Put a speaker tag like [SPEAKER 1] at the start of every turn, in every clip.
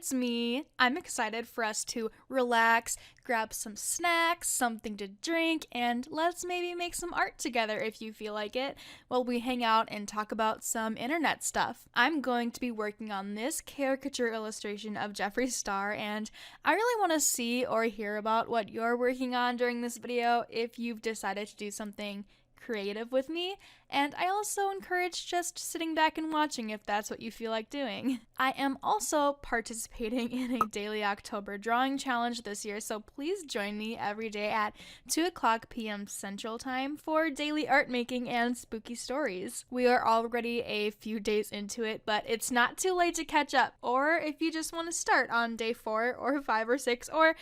[SPEAKER 1] it's me. I'm excited for us to relax, grab some snacks, something to drink, and let's maybe make some art together if you feel like it, while we hang out and talk about some internet stuff. I'm going to be working on this caricature illustration of Jeffree Star, and I really want to see or hear about what you're working on during this video if you've decided to do something creative with me, and I also encourage just sitting back and watching if that's what you feel like doing. I am also participating in a daily October drawing challenge this year, so please join me every day at 2:00 p.m. Central Time for daily art making and spooky stories. We are already a few days into it, but it's not too late to catch up, or if you just want to start on day 4 or 5 or 6 or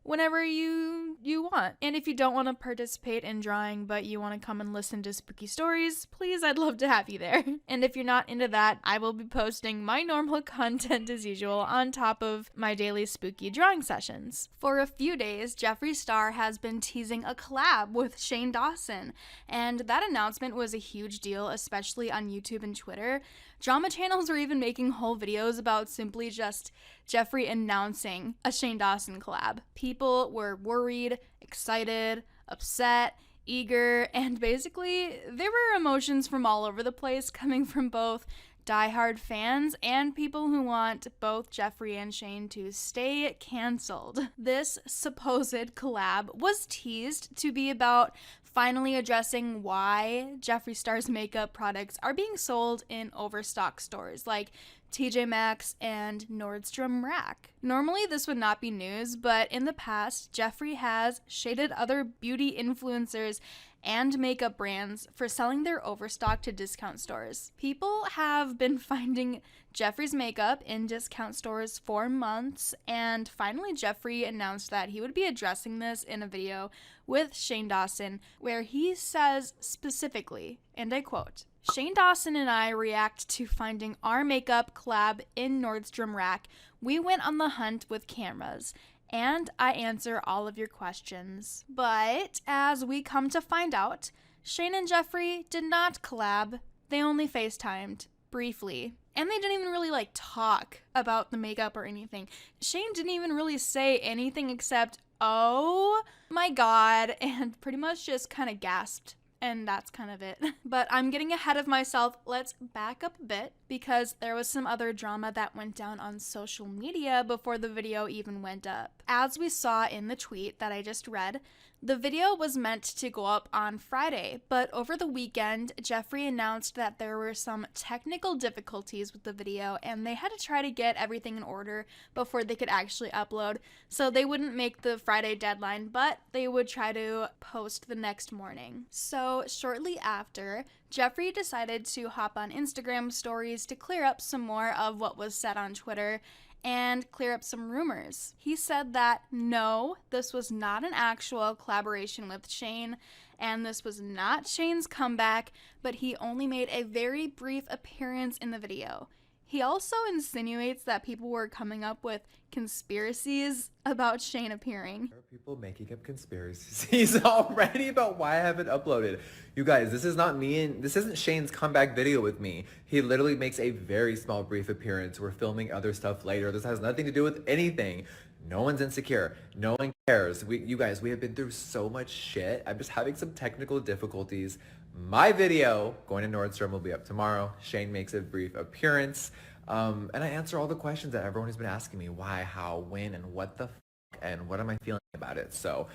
[SPEAKER 1] whenever you want. And if you don't want to participate in drawing but you want to come and listen to spooky stories, please, I'd love to have you there. And if you're not into that, I will be posting my normal content as usual on top of my daily spooky drawing sessions. For a few days, Jeffree Star has been teasing a collab with Shane Dawson, and that announcement was a huge deal, especially on YouTube and Twitter. Drama channels were even making whole videos about simply just Jeffree announcing a Shane Dawson collab. People were worried, excited, upset, eager, and basically there were emotions from all over the place coming from both diehard fans and people who want both Jeffree and Shane to stay canceled. This supposed collab was teased to be about finally addressing why Jeffree Star's makeup products are being sold in overstock stores like TJ Maxx and Nordstrom Rack. Normally this would not be news, but in the past, Jeffree has shaded other beauty influencers and makeup brands for selling their overstock to discount stores. People have been finding Jeffree's makeup in discount stores for months, and finally Jeffree announced that he would be addressing this in a video with Shane Dawson, where he says specifically, and I quote, "Shane Dawson and I react to finding our makeup collab in Nordstrom Rack. We went on the hunt with cameras, and I answer all of your questions." But as we come to find out, Shane and Jeffree did not collab. They only FaceTimed briefly. And they didn't even really talk about the makeup or anything. Shane didn't even really say anything except, "Oh my god," and pretty much just kind of gasped. And that's kind of it. But I'm getting ahead of myself. Let's back up a bit, because there was some other drama that went down on social media before the video even went up. As we saw in the tweet that I just read, the video was meant to go up on Friday, but over the weekend, Jeffree announced that there were some technical difficulties with the video and they had to try to get everything in order before they could actually upload, so they wouldn't make the Friday deadline, but they would try to post the next morning. So shortly after, Jeffree decided to hop on Instagram stories to clear up some more of what was said on Twitter and clear up some rumors. He said that no, this was not an actual collaboration with Shane, and this was not Shane's comeback, but he only made a very brief appearance in the video. He also insinuates that people were coming up with conspiracies about Shane appearing.
[SPEAKER 2] There are people making up conspiracies already about why I haven't uploaded. You guys, this is not me, and this isn't Shane's comeback video with me. He literally makes a very small brief appearance. We're filming other stuff later. This has nothing to do with anything. No one's insecure. No one cares. You guys, we have been through so much shit. I'm just having some technical difficulties. My video going to Nordstrom will be up tomorrow. Shane makes a brief appearance. And I answer all the questions that everyone has been asking me. Why, how, when, and what the fuck, and what am I feeling about it? So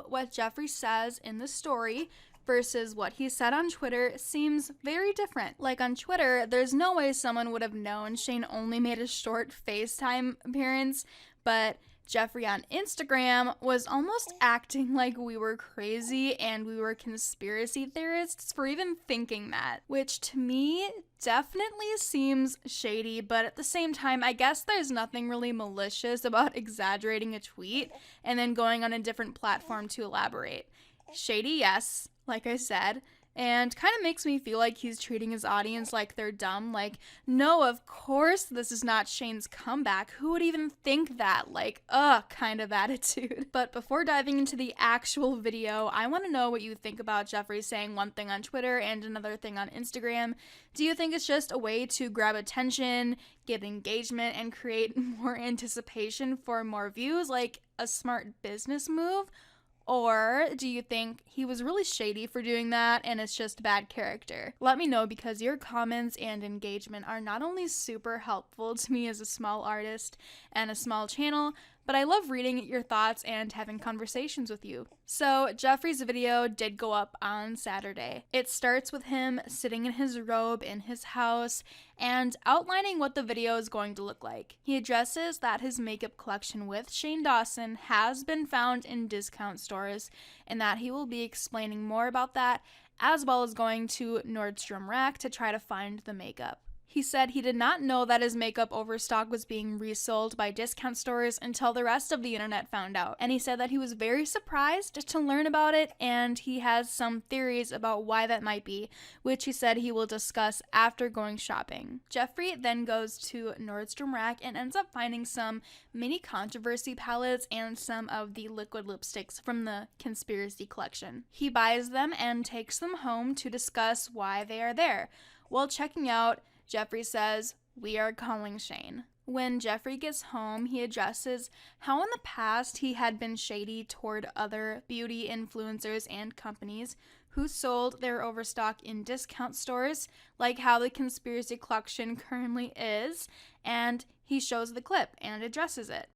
[SPEAKER 1] what Jeffree says in the story versus what he said on Twitter seems very different. Like on Twitter, there's no way someone would have known Shane only made a short FaceTime appearance, but Jeffree on Instagram was almost acting like we were crazy and we were conspiracy theorists for even thinking that, which to me definitely seems shady, but at the same time, I guess there's nothing really malicious about exaggerating a tweet and then going on a different platform to elaborate. Shady, yes, like I said, and kind of makes me feel like he's treating his audience like they're dumb. Like, no, of course this is not Shane's comeback. Who would even think that? Like, kind of attitude. But before diving into the actual video, I want to know what you think about Jeffree saying one thing on Twitter and another thing on Instagram. Do you think it's just a way to grab attention, get engagement, and create more anticipation for more views, like a smart business move? Or do you think he was really shady for doing that and it's just bad character? Let me know, because your comments and engagement are not only super helpful to me as a small artist and a small channel, but I love reading your thoughts and having conversations with you. So Jeffree's video did go up on Saturday. It starts with him sitting in his robe in his house and outlining what the video is going to look like. He addresses that his makeup collection with Shane Dawson has been found in discount stores and that he will be explaining more about that, as well as going to Nordstrom Rack to try to find the makeup. He said he did not know that his makeup overstock was being resold by discount stores until the rest of the internet found out. And he said that he was very surprised to learn about it, and he has some theories about why that might be, which he said he will discuss after going shopping. Jeffree then goes to Nordstrom Rack and ends up finding some mini controversy palettes and some of the liquid lipsticks from the conspiracy collection. He buys them and takes them home to discuss why they are there. While checking out, Jeffree says, "We are calling Shane." When Jeffree gets home, he addresses how in the past he had been shady toward other beauty influencers and companies who sold their overstock in discount stores, like how the conspiracy collection currently is, and he shows the clip and addresses it.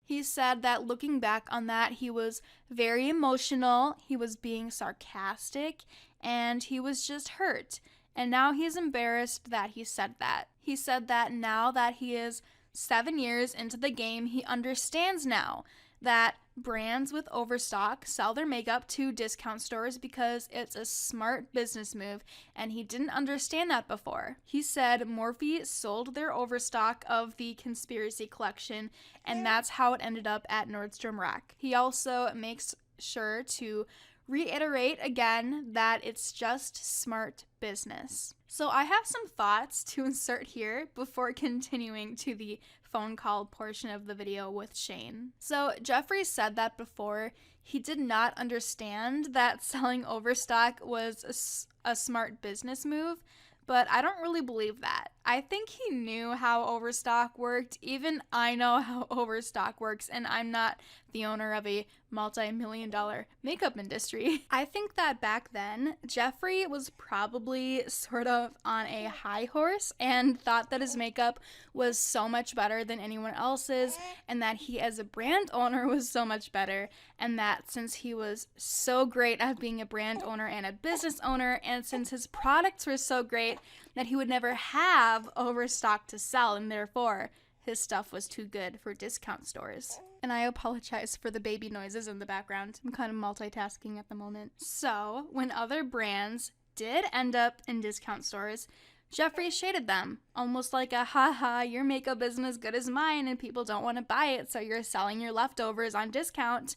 [SPEAKER 1] He said that looking back on that, he was very emotional, he was being sarcastic, and he was just hurt. And now he's embarrassed that he said that. He said that now that he is 7 years into the game, he understands now that brands with overstock sell their makeup to discount stores because it's a smart business move, and he didn't understand that before. He said Morphe sold their overstock of the conspiracy collection, and that's how it ended up at Nordstrom Rack. He also makes sure to reiterate again that it's just smart business. So I have some thoughts to insert here before continuing to the phone call portion of the video with Shane. So Jeffree said that before he did not understand that selling overstock was a smart business move, but I don't really believe that. I think he knew how overstock worked. Even I know how overstock works, and I'm not the owner of a multi-million-dollar makeup industry. I think that back then, Jeffree was probably sort of on a high horse and thought that his makeup was so much better than anyone else's, and that he as a brand owner was so much better, and that since he was so great at being a brand owner and a business owner, and since his products were so great, that he would never have overstock to sell, and therefore his stuff was too good for discount stores. And I apologize for the baby noises in the background. I'm kind of multitasking at the moment. So when other brands did end up in discount stores, Jeffree shaded them, almost like a haha, your makeup isn't as good as mine and people don't want to buy it, so you're selling your leftovers on discount.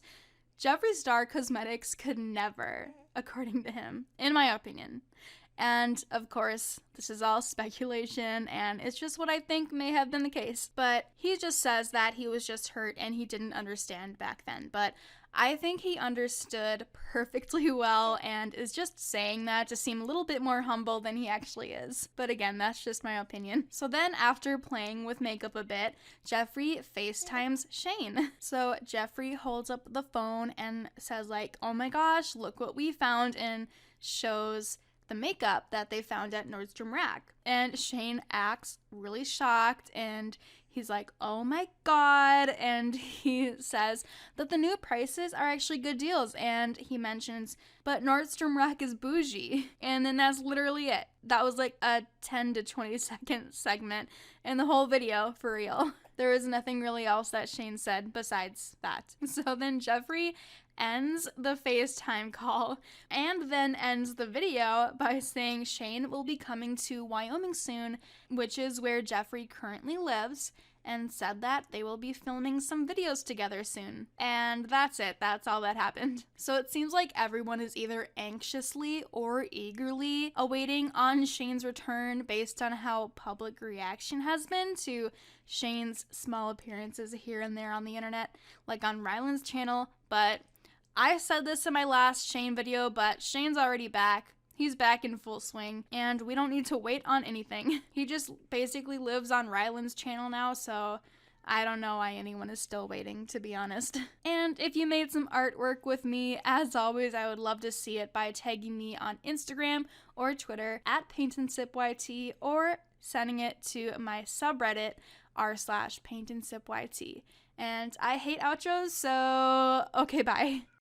[SPEAKER 1] Jeffree Star Cosmetics could never, according to him, in my opinion. And of course, this is all speculation, and it's just what I think may have been the case. But he just says that he was just hurt and he didn't understand back then. But I think he understood perfectly well and is just saying that to seem a little bit more humble than he actually is. But again, that's just my opinion. So then after playing with makeup a bit, Jeffree FaceTimes Shane. So Jeffree holds up the phone and says like, "Oh my gosh, look what we found," and shows the makeup that they found at Nordstrom Rack. And Shane acts really shocked and he's like, "Oh my god," and he says that the new prices are actually good deals, and he mentions, "But Nordstrom Rack is bougie," and then that's literally it. That was like a 10 to 20 second segment in the whole video, for real. There was nothing really else that Shane said besides that. So then Jeffree ends the FaceTime call and then ends the video by saying Shane will be coming to Wyoming soon, which is where Jeffree currently lives, and said that they will be filming some videos together soon. And that's it. That's all that happened. So it seems like everyone is either anxiously or eagerly awaiting on Shane's return based on how public reaction has been to Shane's small appearances here and there on the internet, like on Ryland's channel. But I said this in my last Shane video, but Shane's already back. He's back in full swing, and we don't need to wait on anything. He just basically lives on Ryland's channel now, so I don't know why anyone is still waiting, to be honest. And if you made some artwork with me, as always, I would love to see it by tagging me on Instagram or Twitter at paintandsipyt, or sending it to my subreddit r/paintandsipyt. And I hate outros, so okay, bye.